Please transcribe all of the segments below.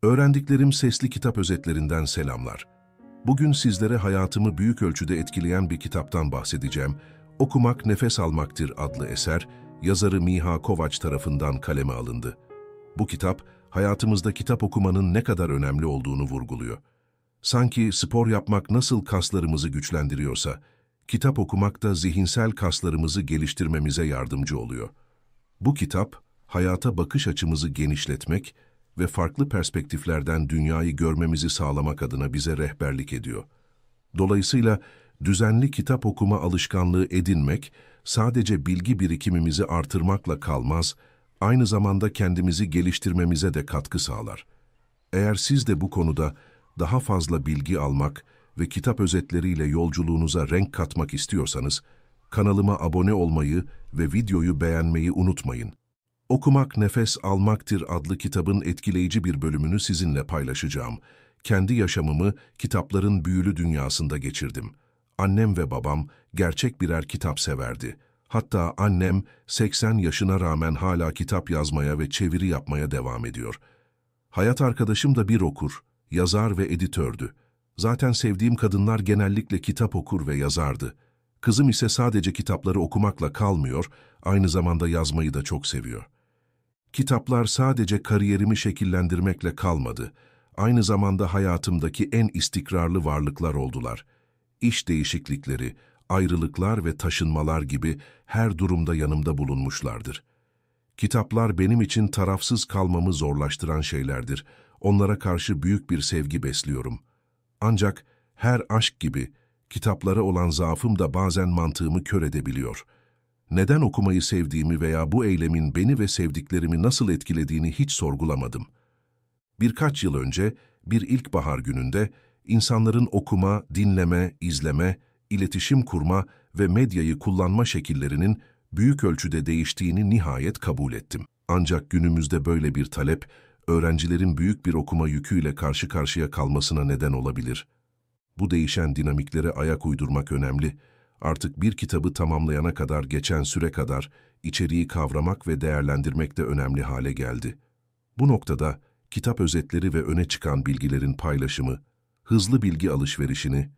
Öğrendiklerim sesli kitap özetlerinden selamlar. Bugün sizlere hayatımı büyük ölçüde etkileyen bir kitaptan bahsedeceğim. Okumak Nefes Almaktır adlı eser, yazarı Miha Kovač tarafından kaleme alındı. Bu kitap, hayatımızda kitap okumanın ne kadar önemli olduğunu vurguluyor. Sanki spor yapmak nasıl kaslarımızı güçlendiriyorsa, kitap okumak da zihinsel kaslarımızı geliştirmemize yardımcı oluyor. Bu kitap, hayata bakış açımızı genişletmek ve farklı perspektiflerden dünyayı görmemizi sağlamak adına bize rehberlik ediyor. Dolayısıyla düzenli kitap okuma alışkanlığı edinmek, sadece bilgi birikimimizi artırmakla kalmaz, aynı zamanda kendimizi geliştirmemize de katkı sağlar. Eğer siz de bu konuda daha fazla bilgi almak ve kitap özetleriyle yolculuğunuza renk katmak istiyorsanız, kanalıma abone olmayı ve videoyu beğenmeyi unutmayın. Okumak Nefes Almaktır adlı kitabın etkileyici bir bölümünü sizinle paylaşacağım. Kendi yaşamımı kitapların büyülü dünyasında geçirdim. Annem ve babam gerçek birer kitap severdi. Hatta annem 80 yaşına rağmen hala kitap yazmaya ve çeviri yapmaya devam ediyor. Hayat arkadaşım da bir okur, yazar ve editördü. Zaten sevdiğim kadınlar genellikle kitap okur ve yazardı. Kızım ise sadece kitapları okumakla kalmıyor, aynı zamanda yazmayı da çok seviyor. Kitaplar sadece kariyerimi şekillendirmekle kalmadı, aynı zamanda hayatımdaki en istikrarlı varlıklar oldular. İş değişiklikleri, ayrılıklar ve taşınmalar gibi her durumda yanımda bulunmuşlardır. Kitaplar benim için tarafsız kalmamı zorlaştıran şeylerdir. Onlara karşı büyük bir sevgi besliyorum. Ancak her aşk gibi kitaplara olan zaafım da bazen mantığımı kör edebiliyor. Neden okumayı sevdiğimi veya bu eylemin beni ve sevdiklerimi nasıl etkilediğini hiç sorgulamadım. Birkaç yıl önce, bir ilkbahar gününde, insanların okuma, dinleme, izleme, iletişim kurma ve medyayı kullanma şekillerinin büyük ölçüde değiştiğini nihayet kabul ettim. Ancak günümüzde böyle bir talep, öğrencilerin büyük bir okuma yüküyle karşı karşıya kalmasına neden olabilir. Bu değişen dinamiklere ayak uydurmak önemli. Artık bir kitabı tamamlayana kadar geçen süre kadar içeriği kavramak ve değerlendirmek de önemli hale geldi. Bu noktada kitap özetleri ve öne çıkan bilgilerin paylaşımı, hızlı bilgi alışverişini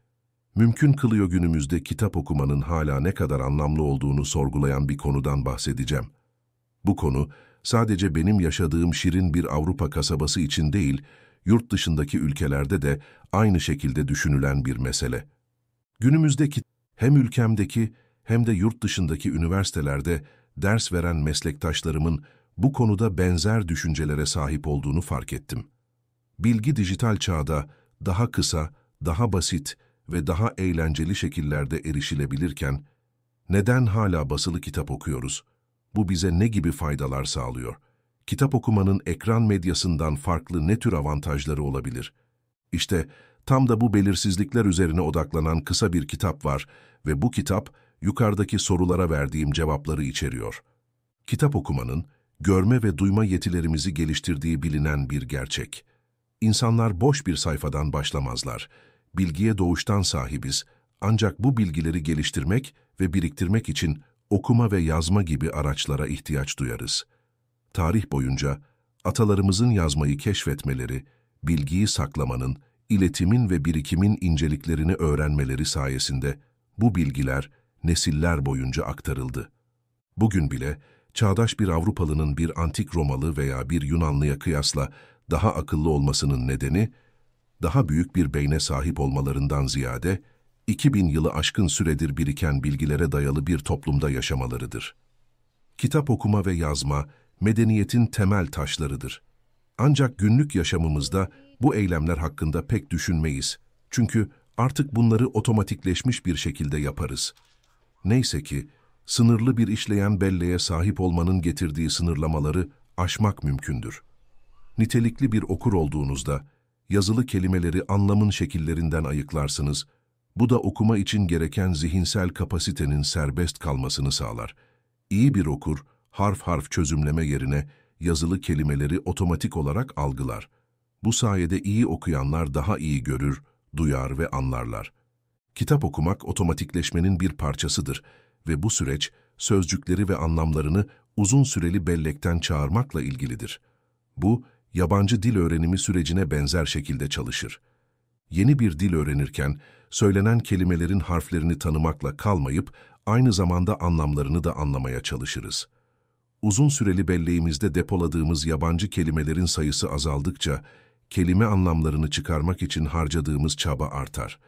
mümkün kılıyor. Günümüzde kitap okumanın hala ne kadar anlamlı olduğunu sorgulayan bir konudan bahsedeceğim. Bu konu sadece benim yaşadığım şirin bir Avrupa kasabası için değil, yurt dışındaki ülkelerde de aynı şekilde düşünülen bir mesele. Günümüzdeki hem ülkemdeki hem de yurt dışındaki üniversitelerde ders veren meslektaşlarımın bu konuda benzer düşüncelere sahip olduğunu fark ettim. Bilgi dijital çağda daha kısa, daha basit ve daha eğlenceli şekillerde erişilebilirken, neden hala basılı kitap okuyoruz? Bu bize ne gibi faydalar sağlıyor? Kitap okumanın ekran medyasından farklı ne tür avantajları olabilir? İşte tam da bu belirsizlikler üzerine odaklanan kısa bir kitap var ve bu kitap yukarıdaki sorulara verdiğim cevapları içeriyor. Kitap okumanın görme ve duyma yetilerimizi geliştirdiği bilinen bir gerçek. İnsanlar boş bir sayfadan başlamazlar. Bilgiye doğuştan sahibiz, ancak bu bilgileri geliştirmek ve biriktirmek için okuma ve yazma gibi araçlara ihtiyaç duyarız. Tarih boyunca atalarımızın yazmayı keşfetmeleri, bilgiyi saklamanın, iletimin ve birikimin inceliklerini öğrenmeleri sayesinde bu bilgiler nesiller boyunca aktarıldı. Bugün bile çağdaş bir Avrupalının bir antik Romalı veya bir Yunanlıya kıyasla daha akıllı olmasının nedeni, daha büyük bir beyne sahip olmalarından ziyade, 2000 yılı aşkın süredir biriken bilgilere dayalı bir toplumda yaşamalarıdır. Kitap okuma ve yazma, medeniyetin temel taşlarıdır. Ancak günlük yaşamımızda bu eylemler hakkında pek düşünmeyiz. Çünkü artık bunları otomatikleşmiş bir şekilde yaparız. Neyse ki, sınırlı bir işleyen belleğe sahip olmanın getirdiği sınırlamaları aşmak mümkündür. Nitelikli bir okur olduğunuzda, yazılı kelimeleri anlamın şekillerinden ayıklarsınız. Bu da okuma için gereken zihinsel kapasitenin serbest kalmasını sağlar. İyi bir okur, harf harf çözümleme yerine yazılı kelimeleri otomatik olarak algılar. Bu sayede iyi okuyanlar daha iyi görür, duyar ve anlarlar. Kitap okumak otomatikleşmenin bir parçasıdır ve bu süreç sözcükleri ve anlamlarını uzun süreli bellekten çağırmakla ilgilidir. Bu, yabancı dil öğrenimi sürecine benzer şekilde çalışır. Yeni bir dil öğrenirken, söylenen kelimelerin harflerini tanımakla kalmayıp, aynı zamanda anlamlarını da anlamaya çalışırız. Uzun süreli belleğimizde depoladığımız yabancı kelimelerin sayısı azaldıkça, kelime anlamlarını çıkarmak için harcadığımız çaba artar.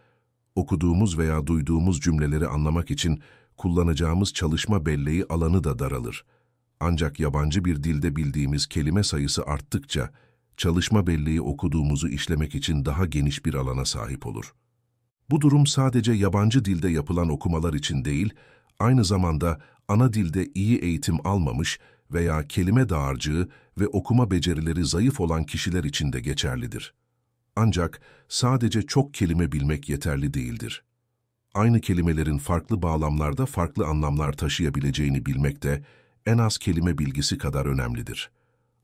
Okuduğumuz veya duyduğumuz cümleleri anlamak için kullanacağımız çalışma belleği alanı da daralır. Ancak yabancı bir dilde bildiğimiz kelime sayısı arttıkça, çalışma belleği okuduğumuzu işlemek için daha geniş bir alana sahip olur. Bu durum sadece yabancı dilde yapılan okumalar için değil, aynı zamanda ana dilde iyi eğitim almamış veya kelime dağarcığı ve okuma becerileri zayıf olan kişiler için de geçerlidir. Ancak sadece çok kelime bilmek yeterli değildir. Aynı kelimelerin farklı bağlamlarda farklı anlamlar taşıyabileceğini bilmek de en az kelime bilgisi kadar önemlidir.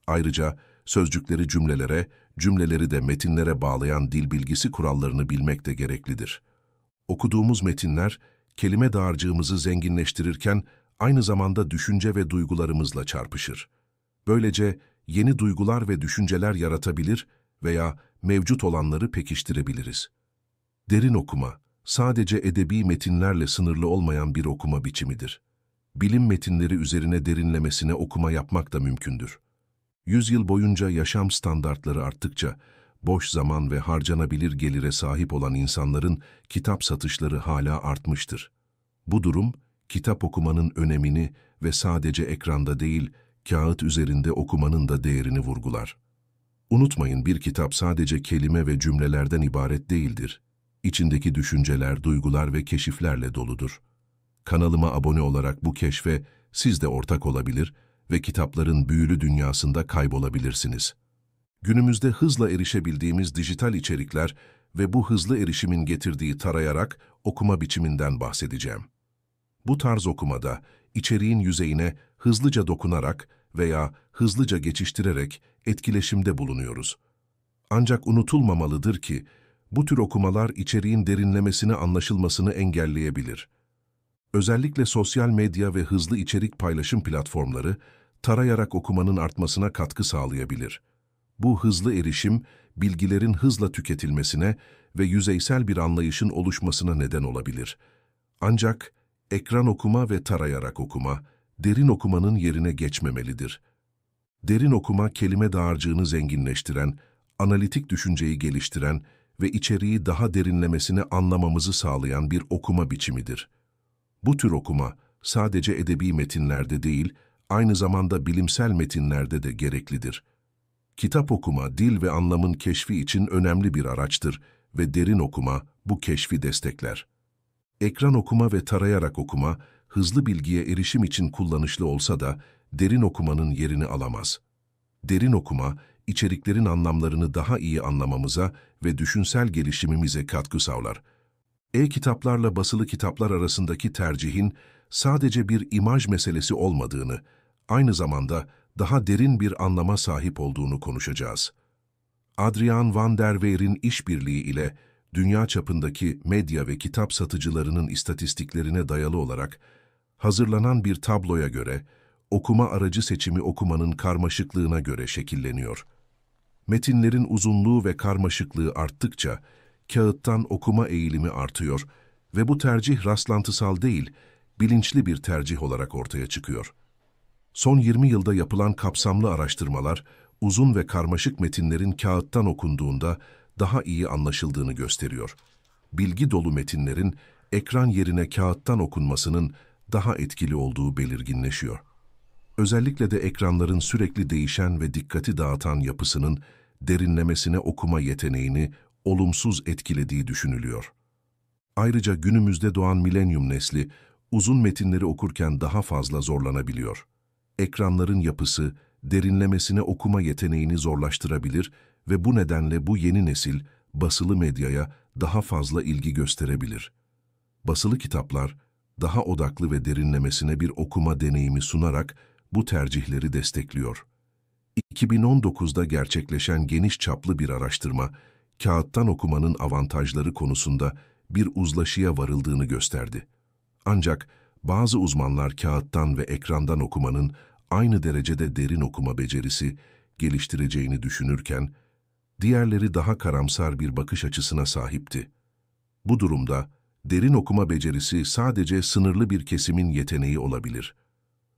Ayrıca sözcükleri cümlelere, cümleleri de metinlere bağlayan dil bilgisi kurallarını bilmek de gereklidir. Okuduğumuz metinler, kelime dağarcığımızı zenginleştirirken aynı zamanda düşünce ve duygularımızla çarpışır. Böylece yeni duygular ve düşünceler yaratabilir veya mevcut olanları pekiştirebiliriz. Derin okuma, sadece edebi metinlerle sınırlı olmayan bir okuma biçimidir. Bilim metinleri üzerine derinlemesine okuma yapmak da mümkündür. Yüzyıl boyunca yaşam standartları arttıkça, boş zaman ve harcanabilir gelire sahip olan insanların kitap satışları hala artmıştır. Bu durum, kitap okumanın önemini ve sadece ekranda değil, kağıt üzerinde okumanın da değerini vurgular. Unutmayın, bir kitap sadece kelime ve cümlelerden ibaret değildir. İçindeki düşünceler, duygular ve keşiflerle doludur. Kanalıma abone olarak bu keşfe siz de ortak olabilir ve kitapların büyülü dünyasında kaybolabilirsiniz. Günümüzde hızla erişebildiğimiz dijital içerikler ve bu hızlı erişimin getirdiği tarayarak okuma biçiminden bahsedeceğim. Bu tarz okumada içeriğin yüzeyine hızlıca dokunarak veya hızlıca geçiştirerek etkileşimde bulunuyoruz. Ancak unutulmamalıdır ki bu tür okumalar içeriğin derinlemesine anlaşılmasını engelleyebilir. Özellikle sosyal medya ve hızlı içerik paylaşım platformları tarayarak okumanın artmasına katkı sağlayabilir. Bu hızlı erişim, bilgilerin hızla tüketilmesine ve yüzeysel bir anlayışın oluşmasına neden olabilir. Ancak ekran okuma ve tarayarak okuma, derin okumanın yerine geçmemelidir. Derin okuma, kelime dağarcığını zenginleştiren, analitik düşünceyi geliştiren ve içeriği daha derinlemesine anlamamızı sağlayan bir okuma biçimidir. Bu tür okuma, sadece edebi metinlerde değil, aynı zamanda bilimsel metinlerde de gereklidir. Kitap okuma, dil ve anlamın keşfi için önemli bir araçtır ve derin okuma bu keşfi destekler. Ekran okuma ve tarayarak okuma, hızlı bilgiye erişim için kullanışlı olsa da derin okumanın yerini alamaz. Derin okuma, içeriklerin anlamlarını daha iyi anlamamıza ve düşünsel gelişimimize katkı sağlar. E-kitaplarla basılı kitaplar arasındaki tercihin sadece bir imaj meselesi olmadığını, aynı zamanda daha derin bir anlama sahip olduğunu konuşacağız. Adriaan van der Weer'in işbirliği ile dünya çapındaki medya ve kitap satıcılarının istatistiklerine dayalı olarak hazırlanan bir tabloya göre, okuma aracı seçimi okumanın karmaşıklığına göre şekilleniyor. Metinlerin uzunluğu ve karmaşıklığı arttıkça, kağıttan okuma eğilimi artıyor ve bu tercih rastlantısal değil, bilinçli bir tercih olarak ortaya çıkıyor. Son 20 yılda yapılan kapsamlı araştırmalar, uzun ve karmaşık metinlerin kağıttan okunduğunda daha iyi anlaşıldığını gösteriyor. Bilgi dolu metinlerin ekran yerine kağıttan okunmasının daha etkili olduğu belirginleşiyor. Özellikle de ekranların sürekli değişen ve dikkati dağıtan yapısının derinlemesine okuma yeteneğini olumsuz etkilediği düşünülüyor. Ayrıca günümüzde doğan milenyum nesli uzun metinleri okurken daha fazla zorlanabiliyor. Ekranların yapısı derinlemesine okuma yeteneğini zorlaştırabilir ve bu nedenle bu yeni nesil basılı medyaya daha fazla ilgi gösterebilir. Basılı kitaplar daha odaklı ve derinlemesine bir okuma deneyimi sunarak bu tercihleri destekliyor. 2019'da gerçekleşen geniş çaplı bir araştırma, kağıttan okumanın avantajları konusunda bir uzlaşıya varıldığını gösterdi. Ancak bazı uzmanlar kağıttan ve ekrandan okumanın aynı derecede derin okuma becerisi, geliştireceğini düşünürken, diğerleri daha karamsar bir bakış açısına sahipti. Bu durumda, derin okuma becerisi sadece sınırlı bir kesimin yeteneği olabilir.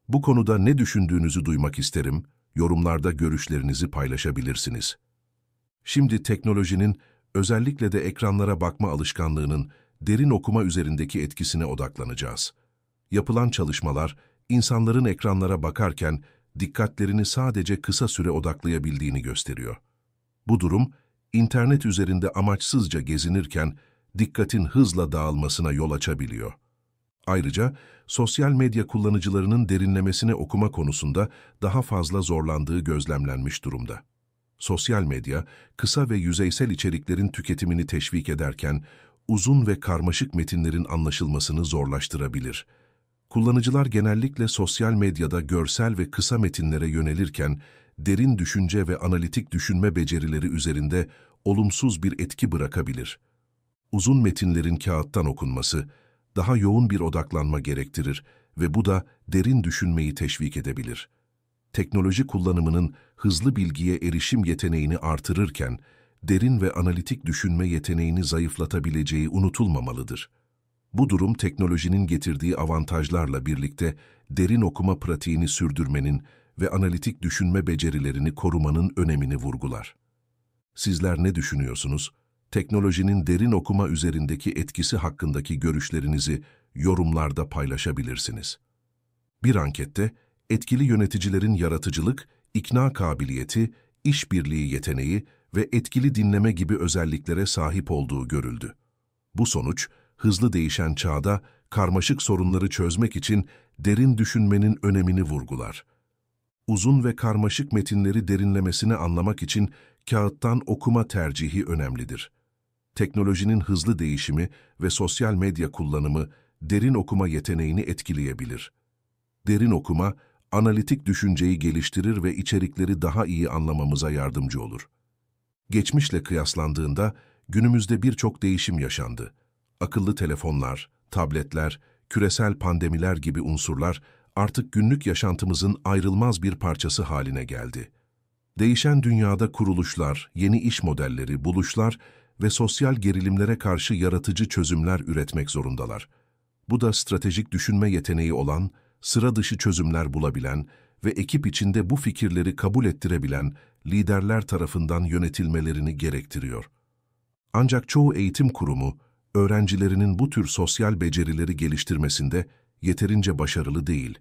Bu konuda ne düşündüğünüzü duymak isterim, yorumlarda görüşlerinizi paylaşabilirsiniz. Şimdi teknolojinin, özellikle de ekranlara bakma alışkanlığının derin okuma üzerindeki etkisine odaklanacağız. Yapılan çalışmalar, insanların ekranlara bakarken dikkatlerini sadece kısa süre odaklayabildiğini gösteriyor. Bu durum, internet üzerinde amaçsızca gezinirken dikkatin hızla dağılmasına yol açabiliyor. Ayrıca, sosyal medya kullanıcılarının derinlemesine okuma konusunda daha fazla zorlandığı gözlemlenmiş durumda. Sosyal medya, kısa ve yüzeysel içeriklerin tüketimini teşvik ederken, uzun ve karmaşık metinlerin anlaşılmasını zorlaştırabilir. Kullanıcılar genellikle sosyal medyada görsel ve kısa metinlere yönelirken, derin düşünce ve analitik düşünme becerileri üzerinde olumsuz bir etki bırakabilir. Uzun metinlerin kağıttan okunması, daha yoğun bir odaklanma gerektirir ve bu da derin düşünmeyi teşvik edebilir. Teknoloji kullanımının hızlı bilgiye erişim yeteneğini artırırken, derin ve analitik düşünme yeteneğini zayıflatabileceği unutulmamalıdır. Bu durum teknolojinin getirdiği avantajlarla birlikte derin okuma pratiğini sürdürmenin ve analitik düşünme becerilerini korumanın önemini vurgular. Sizler ne düşünüyorsunuz? Teknolojinin derin okuma üzerindeki etkisi hakkındaki görüşlerinizi yorumlarda paylaşabilirsiniz. Bir ankette, etkili yöneticilerin yaratıcılık, ikna kabiliyeti, işbirliği yeteneği ve etkili dinleme gibi özelliklere sahip olduğu görüldü. Bu sonuç, hızlı değişen çağda karmaşık sorunları çözmek için derin düşünmenin önemini vurgular. Uzun ve karmaşık metinleri derinlemesine anlamak için kağıttan okuma tercihi önemlidir. Teknolojinin hızlı değişimi ve sosyal medya kullanımı derin okuma yeteneğini etkileyebilir. Derin okuma, analitik düşünceyi geliştirir ve içerikleri daha iyi anlamamıza yardımcı olur. Geçmişle kıyaslandığında günümüzde birçok değişim yaşandı. Akıllı telefonlar, tabletler, küresel pandemiler gibi unsurlar artık günlük yaşantımızın ayrılmaz bir parçası haline geldi. Değişen dünyada kuruluşlar, yeni iş modelleri, buluşlar ve sosyal gerilimlere karşı yaratıcı çözümler üretmek zorundalar. Bu da stratejik düşünme yeteneği olan, sıra dışı çözümler bulabilen ve ekip içinde bu fikirleri kabul ettirebilen liderler tarafından yönetilmelerini gerektiriyor. Ancak çoğu eğitim kurumu, öğrencilerinin bu tür sosyal becerileri geliştirmesinde yeterince başarılı değil.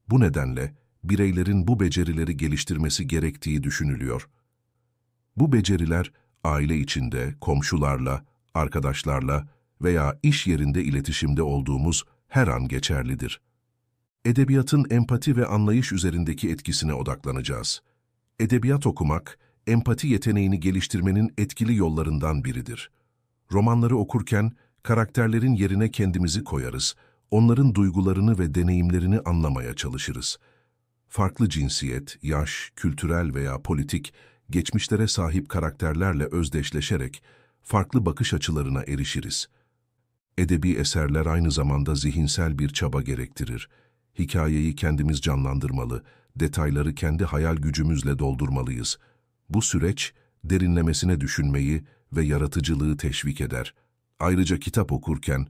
Bu nedenle bireylerin bu becerileri geliştirmesi gerektiği düşünülüyor. Bu beceriler aile içinde, komşularla, arkadaşlarla veya iş yerinde iletişimde olduğumuz her an geçerlidir. Edebiyatın empati ve anlayış üzerindeki etkisine odaklanacağız. Edebiyat okumak, empati yeteneğini geliştirmenin etkili yollarından biridir. Romanları okurken karakterlerin yerine kendimizi koyarız, onların duygularını ve deneyimlerini anlamaya çalışırız. Farklı cinsiyet, yaş, kültürel veya politik, geçmişlere sahip karakterlerle özdeşleşerek farklı bakış açılarına erişiriz. Edebi eserler aynı zamanda zihinsel bir çaba gerektirir. Hikayeyi kendimiz canlandırmalı, detayları kendi hayal gücümüzle doldurmalıyız. Bu süreç, derinlemesine düşünmeyi ve yaratıcılığı teşvik eder. Ayrıca kitap okurken,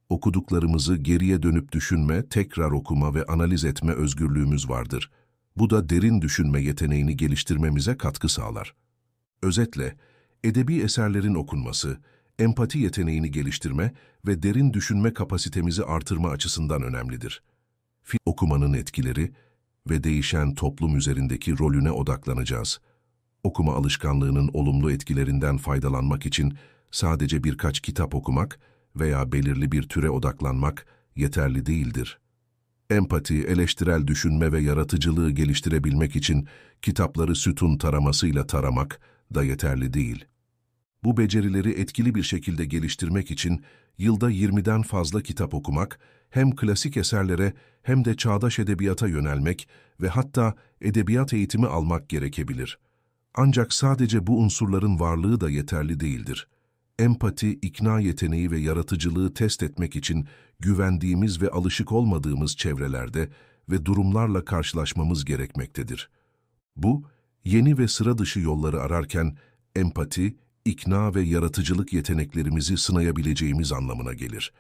okuduklarımızı geriye dönüp düşünme, tekrar okuma ve analiz etme özgürlüğümüz vardır. Bu da derin düşünme yeteneğini geliştirmemize katkı sağlar. Özetle, edebi eserlerin okunması, empati yeteneğini geliştirme ve derin düşünme kapasitemizi artırma açısından önemlidir. Okumanın etkileri ve değişen toplum üzerindeki rolüne odaklanacağız. Okuma alışkanlığının olumlu etkilerinden faydalanmak için sadece birkaç kitap okumak veya belirli bir türe odaklanmak yeterli değildir. Empati, eleştirel düşünme ve yaratıcılığı geliştirebilmek için kitapları sütun taramasıyla taramak da yeterli değil. Bu becerileri etkili bir şekilde geliştirmek için yılda 20'den fazla kitap okumak, hem klasik eserlere hem de çağdaş edebiyata yönelmek ve hatta edebiyat eğitimi almak gerekebilir. Ancak sadece bu unsurların varlığı da yeterli değildir. Empati, ikna yeteneği ve yaratıcılığı test etmek için güvendiğimiz ve alışık olmadığımız çevrelerde ve durumlarla karşılaşmamız gerekmektedir. Bu, Yeni ve sıra dışı yolları ararken empati, ikna ve yaratıcılık yeteneklerimizi sınayabileceğimiz anlamına gelir.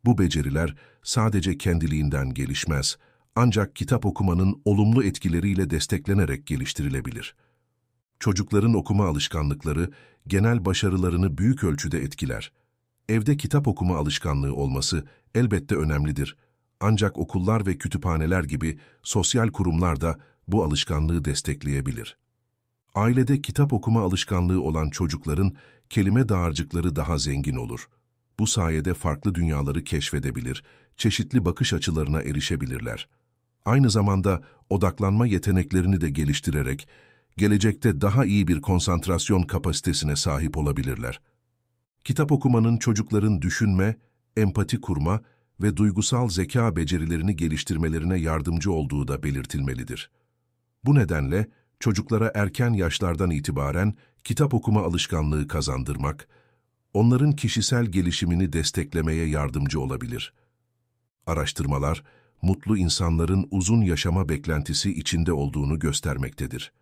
Bu beceriler sadece kendiliğinden gelişmez, ancak kitap okumanın olumlu etkileriyle desteklenerek geliştirilebilir. Çocukların okuma alışkanlıkları genel başarılarını büyük ölçüde etkiler. Evde kitap okuma alışkanlığı olması elbette önemlidir. Ancak okullar ve kütüphaneler gibi sosyal kurumlar da bu alışkanlığı destekleyebilir. Ailede kitap okuma alışkanlığı olan çocukların kelime dağarcıkları daha zengin olur. Bu sayede farklı dünyaları keşfedebilir, çeşitli bakış açılarına erişebilirler. Aynı zamanda odaklanma yeteneklerini de geliştirerek, gelecekte daha iyi bir konsantrasyon kapasitesine sahip olabilirler. Kitap okumanın çocukların düşünme, empati kurma ve duygusal zeka becerilerini geliştirmelerine yardımcı olduğu da belirtilmelidir. Bu nedenle çocuklara erken yaşlardan itibaren kitap okuma alışkanlığı kazandırmak, onların kişisel gelişimini desteklemeye yardımcı olabilir. Araştırmalar, mutlu insanların uzun yaşama beklentisi içinde olduğunu göstermektedir.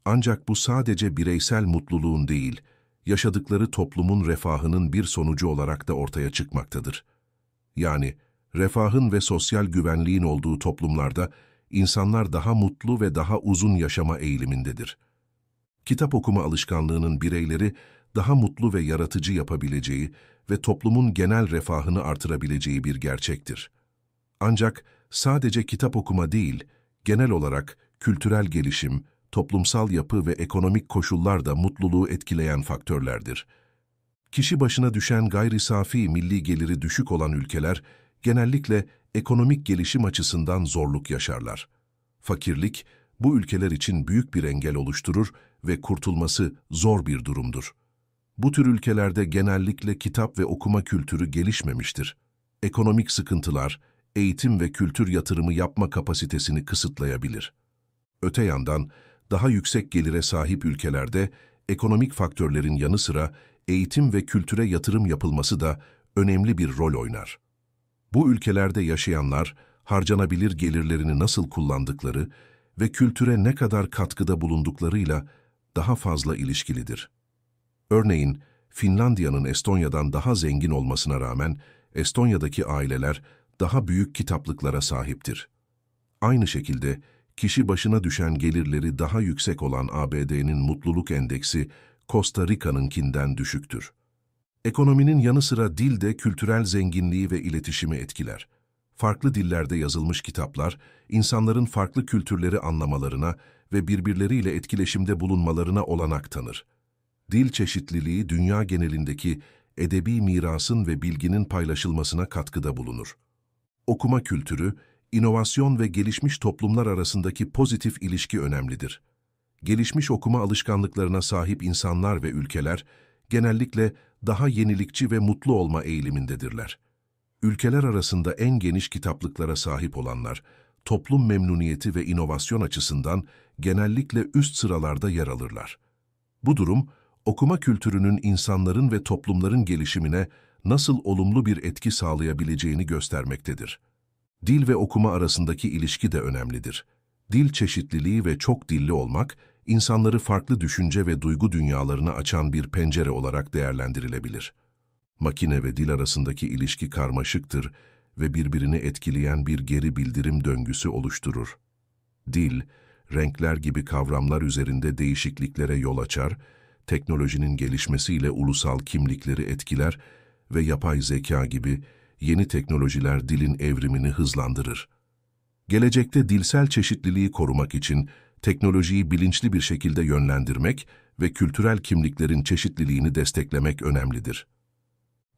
Ancak bu sadece bireysel mutluluğun değil, yaşadıkları toplumun refahının bir sonucu olarak da ortaya çıkmaktadır. Yani, refahın ve sosyal güvenliğin olduğu toplumlarda insanlar daha mutlu ve daha uzun yaşama eğilimindedir. Kitap okuma alışkanlığının bireyleri daha mutlu ve yaratıcı yapabileceği ve toplumun genel refahını artırabileceği bir gerçektir. Ancak sadece kitap okuma değil, genel olarak kültürel gelişim, toplumsal yapı ve ekonomik koşullar da mutluluğu etkileyen faktörlerdir. Kişi başına düşen gayri safi milli geliri düşük olan ülkeler genellikle ekonomik gelişim açısından zorluk yaşarlar. Fakirlik, bu ülkeler için büyük bir engel oluşturur ve kurtulması zor bir durumdur. Bu tür ülkelerde genellikle kitap ve okuma kültürü gelişmemiştir. Ekonomik sıkıntılar, eğitim ve kültür yatırımı yapma kapasitesini kısıtlayabilir. Öte yandan, daha yüksek gelire sahip ülkelerde ekonomik faktörlerin yanı sıra eğitim ve kültüre yatırım yapılması da önemli bir rol oynar. Bu ülkelerde yaşayanlar, harcanabilir gelirlerini nasıl kullandıkları ve kültüre ne kadar katkıda bulunduklarıyla daha fazla ilişkilidir. Örneğin, Finlandiya'nın Estonya'dan daha zengin olmasına rağmen Estonya'daki aileler daha büyük kitaplıklara sahiptir. Aynı şekilde, kişi başına düşen gelirleri daha yüksek olan ABD'nin mutluluk endeksi Costa Rica'nınkinden düşüktür. Ekonominin yanı sıra dil de kültürel zenginliği ve iletişimi etkiler. Farklı dillerde yazılmış kitaplar, insanların farklı kültürleri anlamalarına ve birbirleriyle etkileşimde bulunmalarına olanak tanır. Dil çeşitliliği dünya genelindeki edebi mirasın ve bilginin paylaşılmasına katkıda bulunur. Okuma kültürü, inovasyon ve gelişmiş toplumlar arasındaki pozitif ilişki önemlidir. Gelişmiş okuma alışkanlıklarına sahip insanlar ve ülkeler genellikle daha yenilikçi ve mutlu olma eğilimindedirler. Ülkeler arasında en geniş kitaplıklara sahip olanlar, toplum memnuniyeti ve inovasyon açısından genellikle üst sıralarda yer alırlar. Bu durum, okuma kültürünün insanların ve toplumların gelişimine nasıl olumlu bir etki sağlayabileceğini göstermektedir. Dil ve okuma arasındaki ilişki de önemlidir. Dil çeşitliliği ve çok dilli olmak, insanları farklı düşünce ve duygu dünyalarına açan bir pencere olarak değerlendirilebilir. Makine ve dil arasındaki ilişki karmaşıktır ve birbirini etkileyen bir geri bildirim döngüsü oluşturur. Dil, renkler gibi kavramlar üzerinde değişikliklere yol açar, teknolojinin gelişmesiyle ulusal kimlikleri etkiler ve yapay zeka gibi yeni teknolojiler dilin evrimini hızlandırır. Gelecekte dilsel çeşitliliği korumak için teknolojiyi bilinçli bir şekilde yönlendirmek ve kültürel kimliklerin çeşitliliğini desteklemek önemlidir.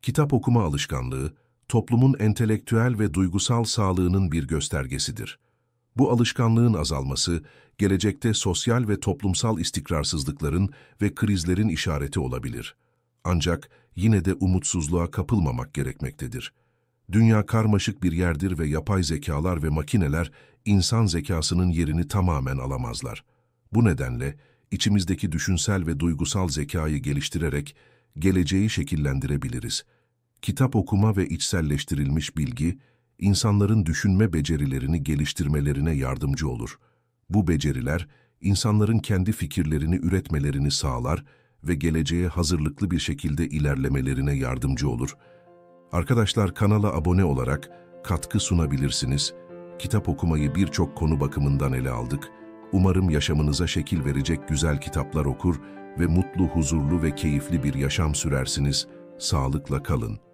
Kitap okuma alışkanlığı, toplumun entelektüel ve duygusal sağlığının bir göstergesidir. Bu alışkanlığın azalması, gelecekte sosyal ve toplumsal istikrarsızlıkların ve krizlerin işareti olabilir. Ancak yine de umutsuzluğa kapılmamak gerekmektedir. Dünya karmaşık bir yerdir ve yapay zekalar ve makineler insan zekasının yerini tamamen alamazlar. Bu nedenle içimizdeki düşünsel ve duygusal zekayı geliştirerek geleceği şekillendirebiliriz. Kitap okuma ve içselleştirilmiş bilgi, insanların düşünme becerilerini geliştirmelerine yardımcı olur. Bu beceriler, insanların kendi fikirlerini üretmelerini sağlar ve geleceğe hazırlıklı bir şekilde ilerlemelerine yardımcı olur. Arkadaşlar, kanala abone olarak katkı sunabilirsiniz. Kitap okumayı birçok konu bakımından ele aldık. Umarım yaşamınıza şekil verecek güzel kitaplar okur ve mutlu, huzurlu ve keyifli bir yaşam sürersiniz. Sağlıkla kalın.